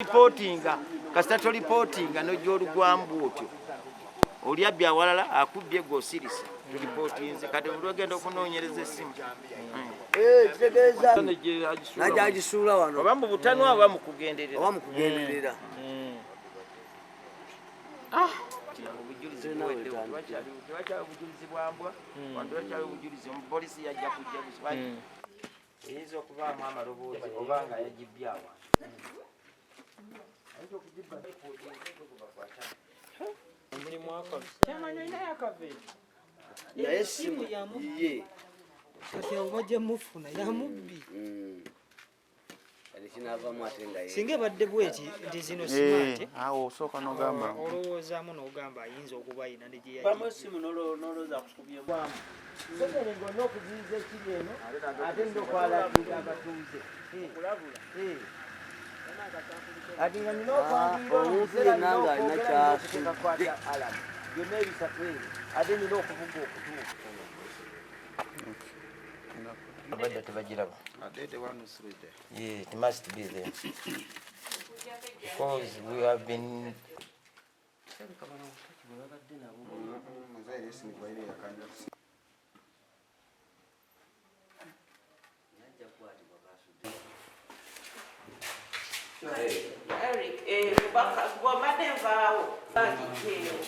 Reportinga kasita to reportinga no gyolugwambu otyo oli abya walala akubye go series reportinze kati olwagenda okunoonyereza essimu kitegeeza najagisuula wano oba mu butanwa aba mu kugenderera obujulizi buwedde tewakyali obujulizi bwambwa wandi wakyali obujulizi omupoliisi yajja kujja busibaki eyinza okubaamu amaloboozi oba nga yagibbyawa naye simu ye kati obajja mufuna ya mubbi singa ebadde bweki nti zino simati awo osooka n'ogamba olowoozaamu n'ogamba ayinza okuba ayina ne gye ng'olina okuziyiza ekiri eno ate ndokwalaga abatuuze ati nga nina okwandiikaokuteekakwata alamu byonna ebisatu ebyo ate nina okuvuga okutuuka abadde tebagiraba. Yeah, it must be there. Because we have been Eric, wabadde nvaawo bagiteewo.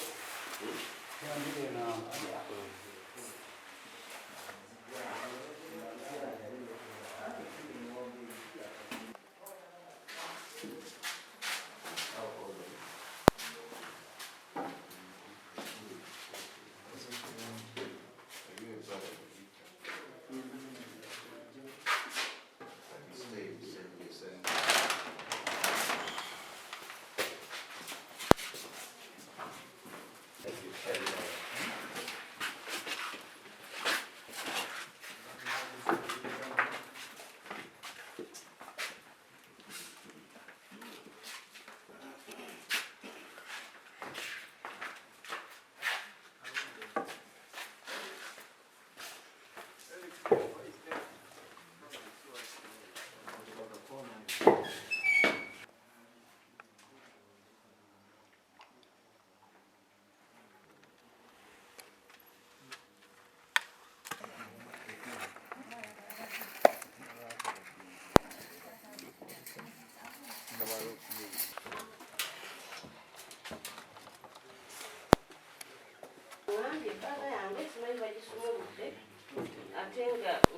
Ate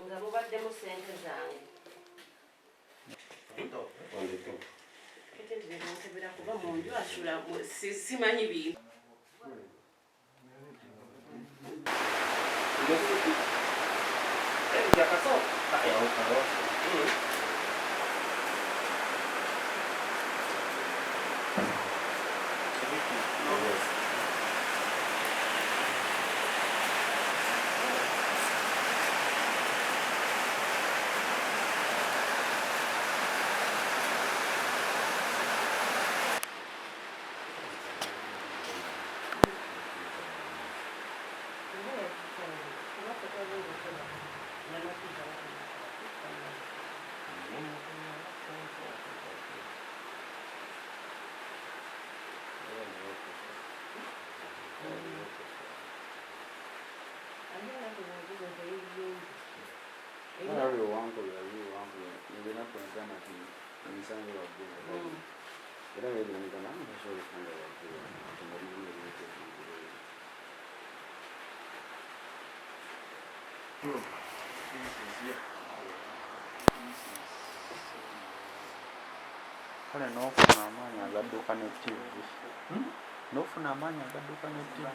nga mubaddemu ssente zange ate ntibera kuba mu nju asula simanyi bintu kale n'ofuna amaanyi agadduka ne ttivi n'ofuna amaanyi agadduka ne ttivi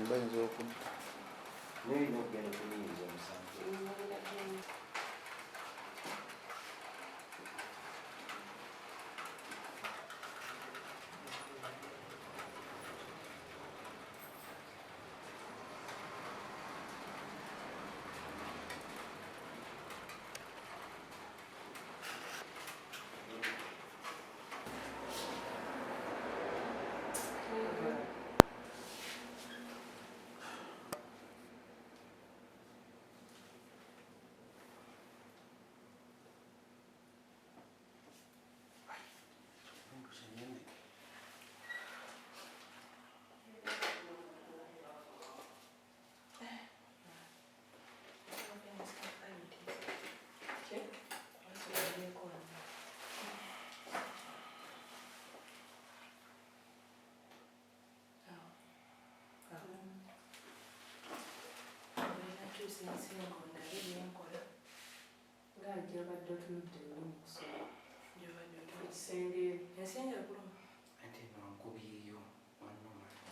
bayinza okudda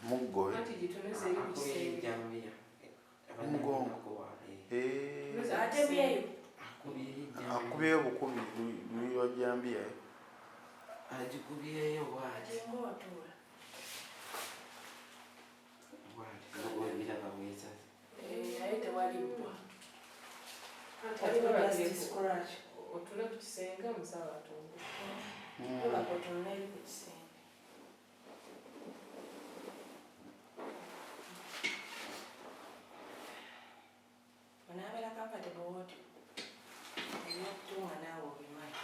Muggo akubyeyo bukubi nebatema agikubiyeyo bwati otule ku kisenge omusawo atundu onabeera kapate bwoti ebyokutunga naawe obimanyi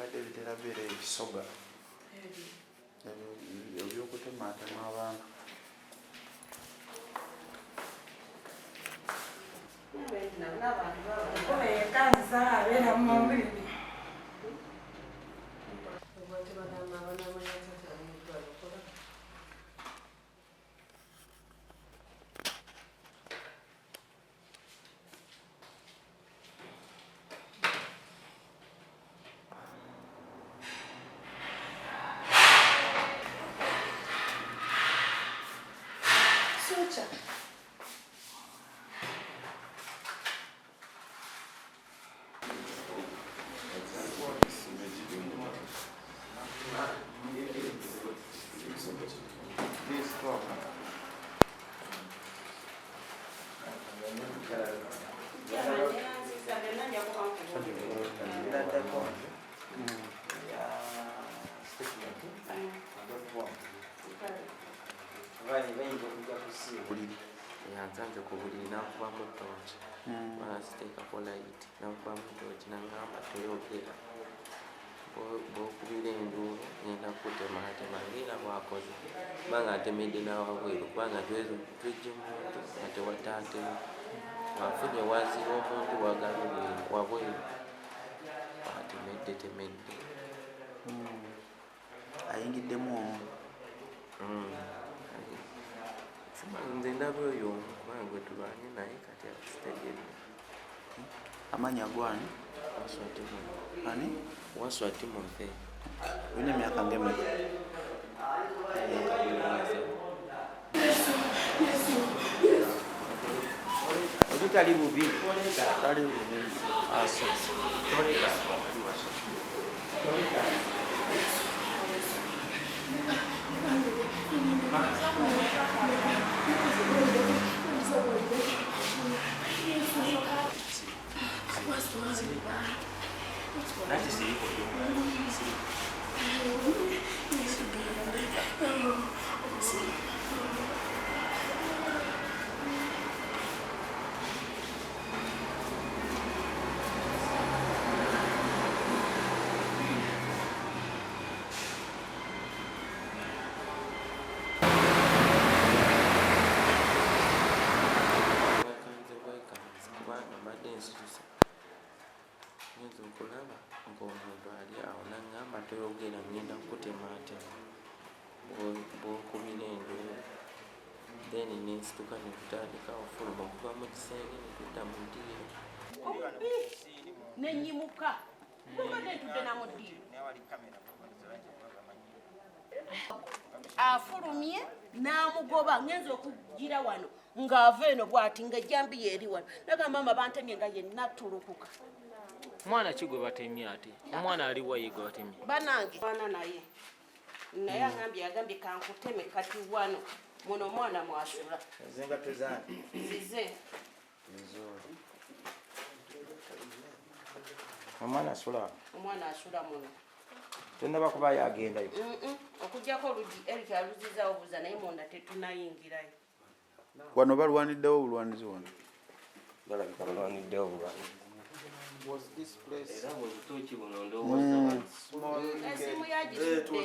ebibadde bitera beera ebisoga ebyokutemaatema abantu yanzanze ku buliri nakubamu tooki baziteekako layiti nakubamu tooki nangamba toyogera bwokubira enduulu ngenda kutemaatema ngaera bwakoze kubanga atemedde nawabweru kubanga twejje muntu nga tewataatemu wafunye wazira omuntu wagalubye wabweru temedde ayingiddemu omu nze ndaba oyo kubanga gwe tulwanye naye kati akitegedde amanyi agwani ani waswati munfe olina emyaka ngemeka oli tali bubi aso nyinza okulaba ng'omuntu ali awo nangamba toyogera ngenda kukutemaatema bwokubira enduulu then nensituka nekutandika ofuluma okuva mu kisenge nekudda mu ddiiro nenyimuka tubadde ntudde namu ddiiro afulumye n'amugoba ngenza okugira wano ng'ava eno bw'ati ng'ejjambiya eri wano nagamba mama bantemye nga yenna tulukuka mwana ki gwe batemye ate omwana ali wayi gwe batemye banange mwana naye agambye kankuteme kati wano muno omwana mwasula zenga tuzange zize omwana asula muno tonnaba kubayo agendayo okugjako oluggi erukyaluzizaawo buza naye munda tetunayingirayo wano balwaniddewo obulwanizi wano balabika balwaniddewo obulwanizi esimu yagisudde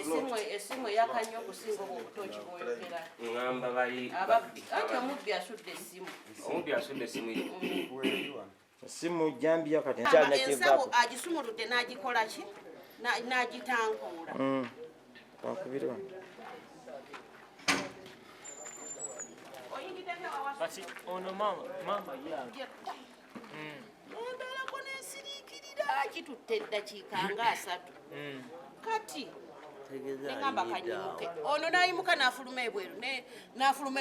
esimu eyakannyo okusinga obwo obutooki bwoyogera ngamba bali ati omubbi asudde esimu esimu jambiya kati ensawo agisumuludde n'agikola ki n'agitankuula. Wakubirwa. Kati ono mama yange. Nembeerako n'ensiriikirira kitutte eddakiika nga 3. Kati neŋŋamba kanyimuke. Ono n'ayimuka n'afuluma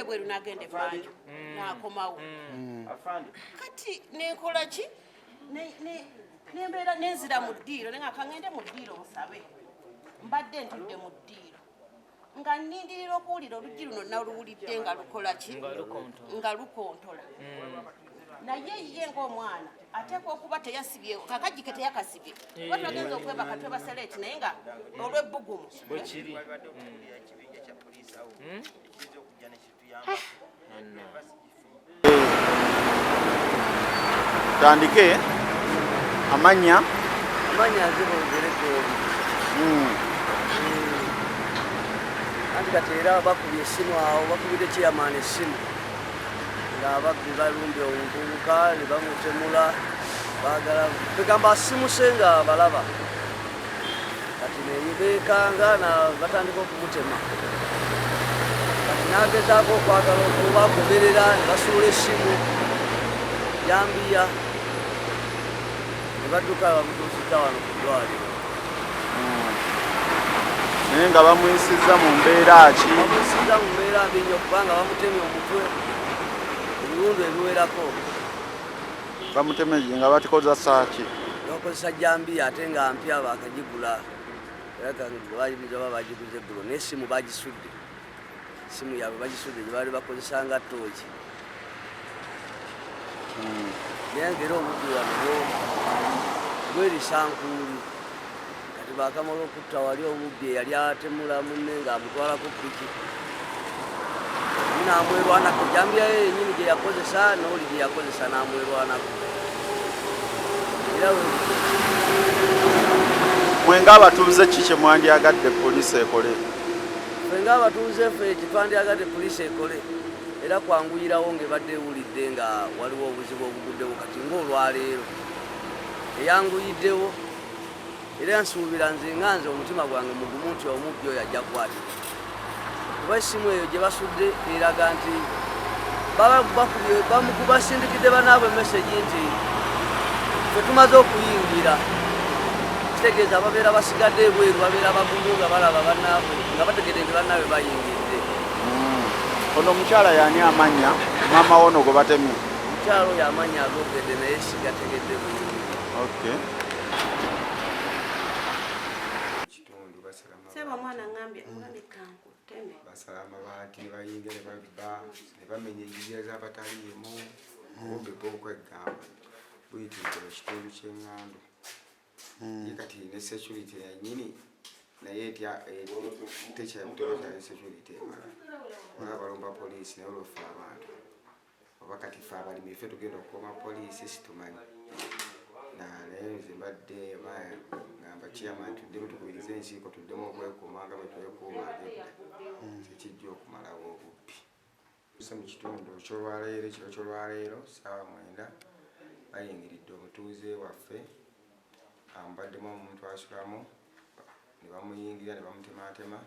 ebweru n'agenda ebbanja n'akomawo. Kati nenkola ki? Nembeera nenzira mu ddiiro nenga kaŋŋende mu ddiiro musabe. Mbadde ntudde mu ddiiro nga nnindirira okuwulira oluggi luno naluwulidde nga lukola ki? Nga lukontola. Naye ye ng'omwana ateekwa okuba teyasibye kakajji ke teyakasibye. Kuba twagenza okwebaka twebaseleeti naye nga olw'ebbugumu. Bwekiri. Tandike amanya azibongereko anti kati era bakubye essimu awo bakubidde chairman essimu ng'ababbi balumbye omuvubuka ne bamutemula baagala begamba asimuse nga balaba kati nebeekanga batandika okumutema kati n'agezaako okwagala okubagoberera ne basuula essimu jambiya ne badduka bamutuusizza wano ku ddwaliro naye nga bamuyisizza mu mbeera ki? Bamuyisizza mu mbeera mbi nnyo kubanga bamutemye omutwe ebiwundu ebiwerako. Bamutemye nga batukozesa ki? Bakozesa jambiya ate nga mpya bakagigula era bayinza oba bagiguze eggulo n'essimu bagisudde. Essimu yaabwe bagisudde gye baali bakozesa nga tooki. Naye ng'era omuddu wano gwerisankuuli kati baakamala okutta wali omubbi eyali atemula munne ng'amutwalako piki n'amwerwanako. Jambiya ye yennyini gye yakozesa n'oli gye yakozesa n'amwerwanako. Era Mwe ng'abatuuze ki kye mwandyagadde poliisi ekole? ffe ng'abatuuze ffe kitwandyagadde poliisi ekole era kwanguyirawo ng'ebadde ewulidde nga waliwo obuzibu obuguddewo kati ng'olwaleero eyanguyiddewo era nsuubira nze omutima gwange mugumu nti omubbi oyo ajja kukwatibwa kuba essimu eyo gye basudde eraga nti basindikidde bannaabwe mesegi nti ffe tumaze okuyingira kitegeeza ababeera basigadde ebweru babeera bagungu nga balaba bannaabwe nga bategedde nti bannaabwe bayingidde. Ono omukyala y'ani amanya maama wono gwe batemye? Omukyala oyo amanya agogedde naye sigategedde bulungi. Seba mwana ngambye omulabe kankuteme. Basala amabaati ne bayingira ne babba ne bamenya enjigya z'abataliimu obubbeko obukwegamba buyitiridde mu kitundu ky'eŋŋando. Ye kati ne security yennyini naye tekyamutebakya ne security emala oba balumba poliisi naye olwofe abantu oba kati fe abalimi ffe tugenda okukuuma poliisi situmanyi naye nze mbadde ngamba chairman tuddemu tukubirize ensiiko tuddemu okwekuuma nga bwe twekuuma agedda tekijja okumalawo obubbi. Mu kitundu ky'olwaleero ekiro ky'olwaleero ssaawa 9 bayingiridde omutuuze waffe ambaddemu omuntu asulamu ne bamuyingira ne bamutemaatema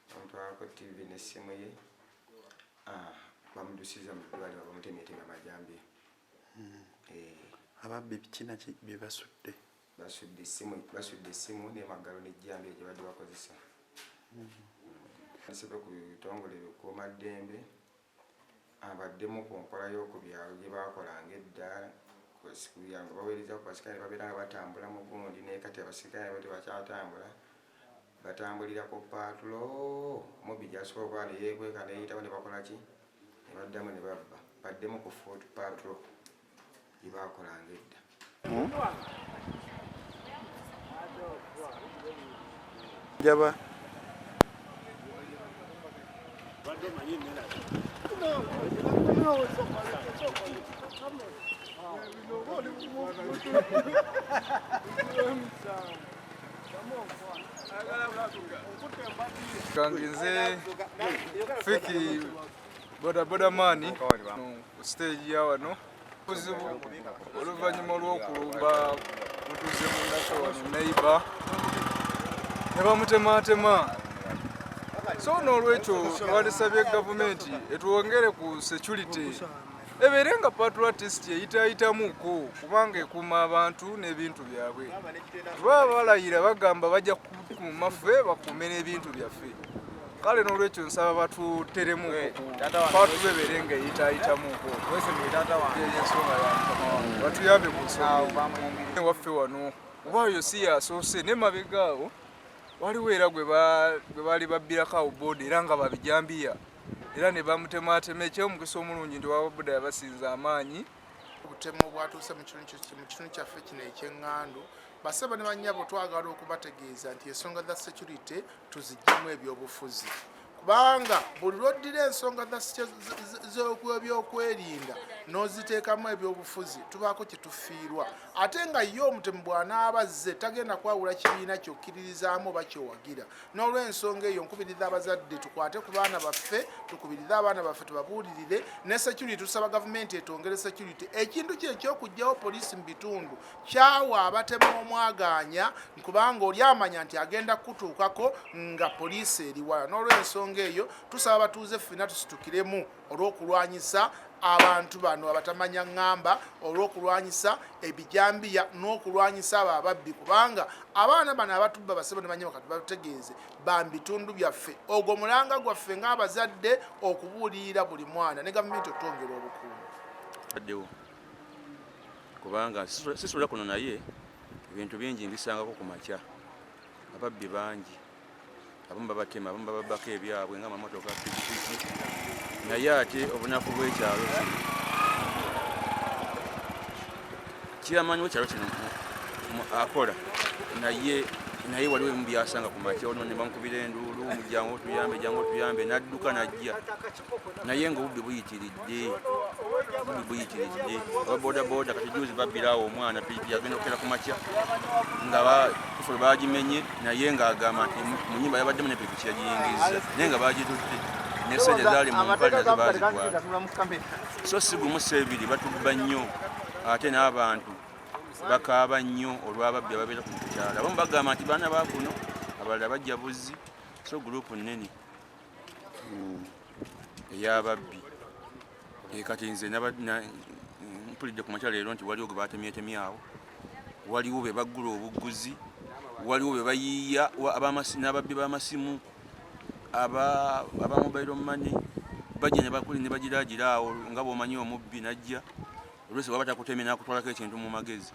bamutwalako TV n'essimu ye bamudusiza mu ddwaliro bamutemyetemya amajambiya. Ababbi kina bye basudde? Basudde essimu n'emagalo n'ejjambiya gye badde bakozesa. Nasebe ku bitongole bikuumaddembe abaddemu ku nkola y'okubyalo gye baakolanga edda nga baweereza ku basirikale babeera nga batambula mu gundi naye kati abasirikale bo tebakyatambula batambulira ku paatulo mubbi gy'asobola okuba ne yeekweka neyitawo ne bakola ki ne baddamu ne babba baddemu ku foot paatulo gye baakolanga edda. Jaba Kanginze fiki boda mani stage ya wano kuzibu oluvannyuma olw'okulumba mutuze mu nako wano neighbor ne bamutematema. So n'olwekyo twalisabye gavumenti etwongere ku security ebeere nga patrol artist eyitaayitamuuko kubanga ekuuma abantu n'ebintu byabwe. Baba balayira bagamba bajja kukuuma ffe bakuume n'ebintu byaffe. Kale n'olwekyo nsaba batuteremuuko patrol ebeere nga eyitaayitamuuko. Ensonga yange batuyambe ku nsonga waffe wano waayo si yasoose ne mabega awo waliwo era gwe baali babbirako awo booda era nga babijjambiya era ne bamutematema. Ekyomukisa omulungi nti wababuda yabasinza amaanyi. Obutemu bwatuuse mu kitundu kyaffe kino eky'eŋŋandu basaba ne bannyabo twagala okubategeeza nti ensonga za security tuziggyemu ebyobufuzi kubanga buli lwoddira ensonga z'ebyokwerinda n'oziteekamu ebyobufuzi tubaako kye tufiirwa ate nga ye omutemu bw'anaaba azze tagenda kwawula kibiina kyokkiririzaamu oba kyowagira. N'olw'ensonga eyo nkubiriza abazadde tukwate ku baana baffe, tukubirize abaana baffe tubabuulirire ne security. Tusaba gavumenti etwongere security. Ekintu kye eky'okuggyawo poliisi mu bitundu kyawa abatemu omwagaanya kubanga oli amanya nti agenda kutuukako nga poliisi eri wala. N'olw'ensonga eyo tusaba abatuuze ffenna tusitukiremu olw'okulwanyisa abantu bano abatamanya ŋŋamba, olw'okulwanyisa ebijjambiya n'okulwanyisa abo ababbi kubanga abaana bano abatubba basebo ne banyama kati bategeeze ba bitundu byaffe. Ogwo mulanga gwaffe ng'abazadde okubuulirira buli mwana ne gavumenti otwongera obukuumi. Addewo kubanga sisula kuno naye ebintu bingi mbisangako ku makya. Ababbi bangi, abamu babatema, abamu bababbako ebyabwe ng'amamotoka, pikipiki. Naye ate obunafu bw'ekyalo kiramanyi w'ekyalo kino akola naye waliwo ebimu byasanga ku makya olwo ne bamukubira enduulu mujjangu otuyambe n'adduka n'ajja naye ng'obubbi buyitiridde ababoodabooda kati juuzi babbiraawo omwana pikipiki agenda okukera ku makya nga tufulo baagimenye naye ng'agamba nti mu nnyumba yabaddemu ne pikipiki yagiyingizza naye nga baagitutte n'essajja zaali mu mpale nazo baazitwala. So si gumu si ebiri batubba nnyo ate n'abantu bakaaba nnyo olw'ababbi ababeera ku kyalo. Abamu bagamba nti baana ba kuno abalala bajja buzzi. So gurupu nnene ey'ababbi kati nze mpulidde ku makya leero nti waliwo gwe batemyetemyawo, waliwo be baggula obuguzi, waliwo be bayiiya n'ababbi b'amasimu aba mobile money bajja ne bakuli ne bagiraagira awo nga bw'omanyi omubbi najja olwesi baba takutemye n'akutwalako ekintu mu magezi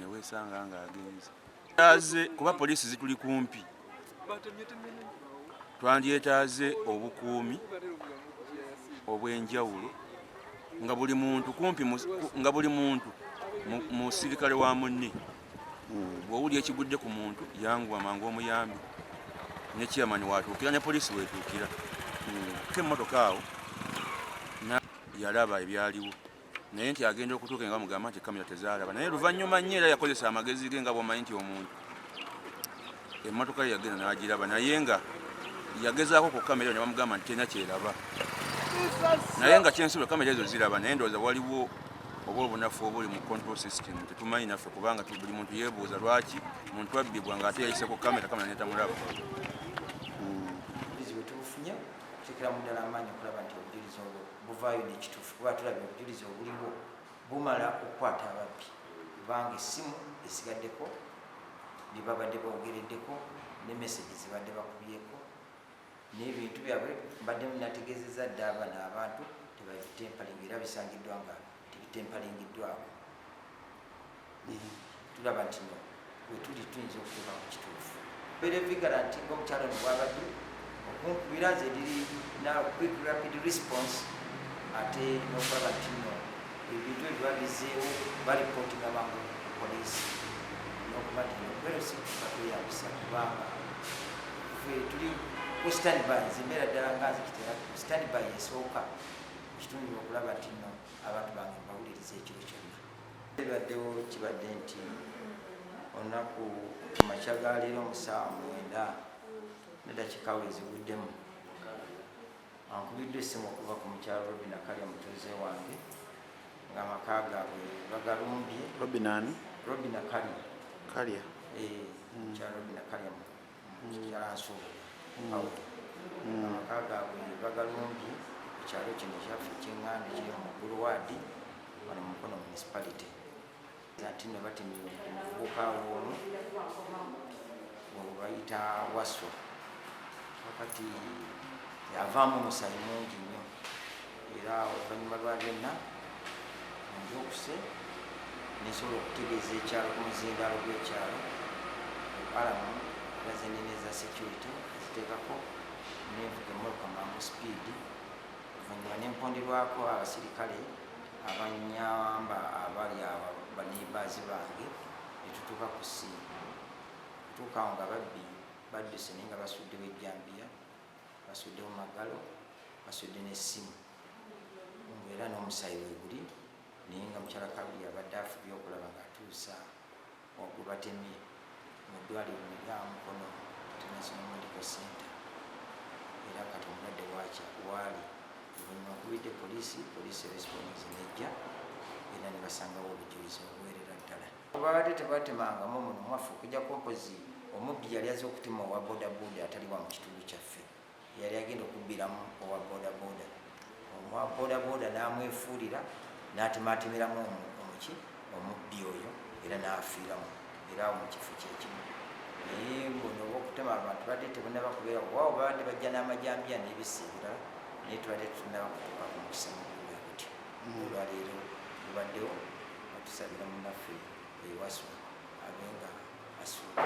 ne weesanga ng'agenze. Kuba poliisi zituli kumpi twandyetaaze obukuumi obw'enjawulo nga buli muntu kumpi nga buli muntu musirikale wa munne. Bw'owulya ekigudde ku muntu yanguwa mangu omuyambi ne chairman watuukira ne poliisi weetuukira k'emmotoka awo yalaba ebyaliwo naye nti agenda okutuuka nga mugamba nti kamera tezaalaba naye luvannyuma nnyo era yakozesa amagezi ge nga bw'omanyi nti omuntu emmotoka ye yagenda n'agiraba naye nga yagezaako ku kamera ne bamugamba nti terina kyeraba naye nga kyensuula kamera ezo ziraba naye ndowooza waliwo oba obunafu obuli mu control system tetumanyi naffe kubanga buli muntu yeebuuza lwaki muntu abbibwa ng'ate yayise ku kamera netamulaba. Tufunye kuteekera mu ddala amaanyi okulaba nti obujulizi obwo buvaayo n'ekituufu kuba tulabye obujulizi obuliwo bumala okukwata ababbi kubanga essimu esigaddeko bye babadde boogereddeko ne mesagi zibadde bakubyeko n'ebintu byabwe mbadde nategeezezza dde abaana abantu tebabitempalinga era bisangiddwa nga tebitempalingiddwako. Tulaba nti no wetuli tuyinza okutuuka ku kituufu beere vigala nti ng'omukyalo ne bwabadde okunkubira nze diri na quick rapid response ate n'okulaba nti no ebintu ebibabizeewo balipootinga mangu ku poliisi n'okuba nti nokwero sikukatweyambisa kubanga ffe tuli ku standby nze mbeera ddala nga nze kitera standby esooka kitundu okulaba nti no abantu bange mbawuliriza ekiro kyonna. Ebaddewo kibadde nti olunaku ku makya ga leero mu ssaawa 9 n'eddakiika wezibuddemu ankubiddwa essimu okuva ku mukyalo Robina Kalya mutuuze wange ng'amaka gaabwe bagalumbye. Robina Kalya mukyalo binakalya mukyalansolo awo amaka gaabwe bagalumbye ekyalo kino ekyaffe ekyeŋŋanda kiri mu bulwadi wano mu mukono municipality ati no batemye omuvubuka w'omu bayita waswa wakati yavaamu omusaayi mungi nnyo era oluvannyuma lwa byonna ndyokuse nesobola okutegeeza ekyalo ku muzindaalo gw'ekyalo alamu bazenene za security ziteekako nevuga emotoka mangu speed oluvannyuma nemponderwako abasirikale abanyamba abali baneibazi bange netutuuka ku ssimu tutuukawo nga babbi badduse naye nga basuddewo ejjambiya basuddewo magalo basudde n'essimu era n'omusaayi weguli naye nga mukyala kabuli abadde afubye okulaba ng'atuusa gwe batemye mu ddwaliro erya mukono international medical center era kati omulwadde waali oluvannyuma kubidde poliisi response nejja era ne basangawo obujulizi obuwerera ddala babadde tebatemangamu muno mwaffe okujjako mpozi omubbi yali aze okutema owa bodaboda atali wa mu kitundu kyaffe yali agenda okubbiramu owa bodaboda owa bodaboda n'amwefuulira n'atematemeramu omubbi oyo era n'afiiramu era awo mu kifo kyekimu naye buno obwokutema abantu badde tebunaba kubeera waawo babadde bajja n'amajambiya n'ebisa ebirala naye tubadde tunaba kutuuka ku mukisa mukulu gutyo olwaleero tubaddewo batusabira munaffe ewaswa abenga asuula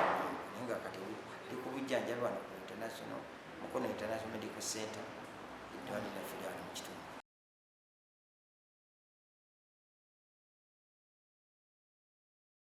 naye nga kati ndi ku bujjanjabi wano ku mukono international medical center eddwaliro lyaffe lyali mu kitundu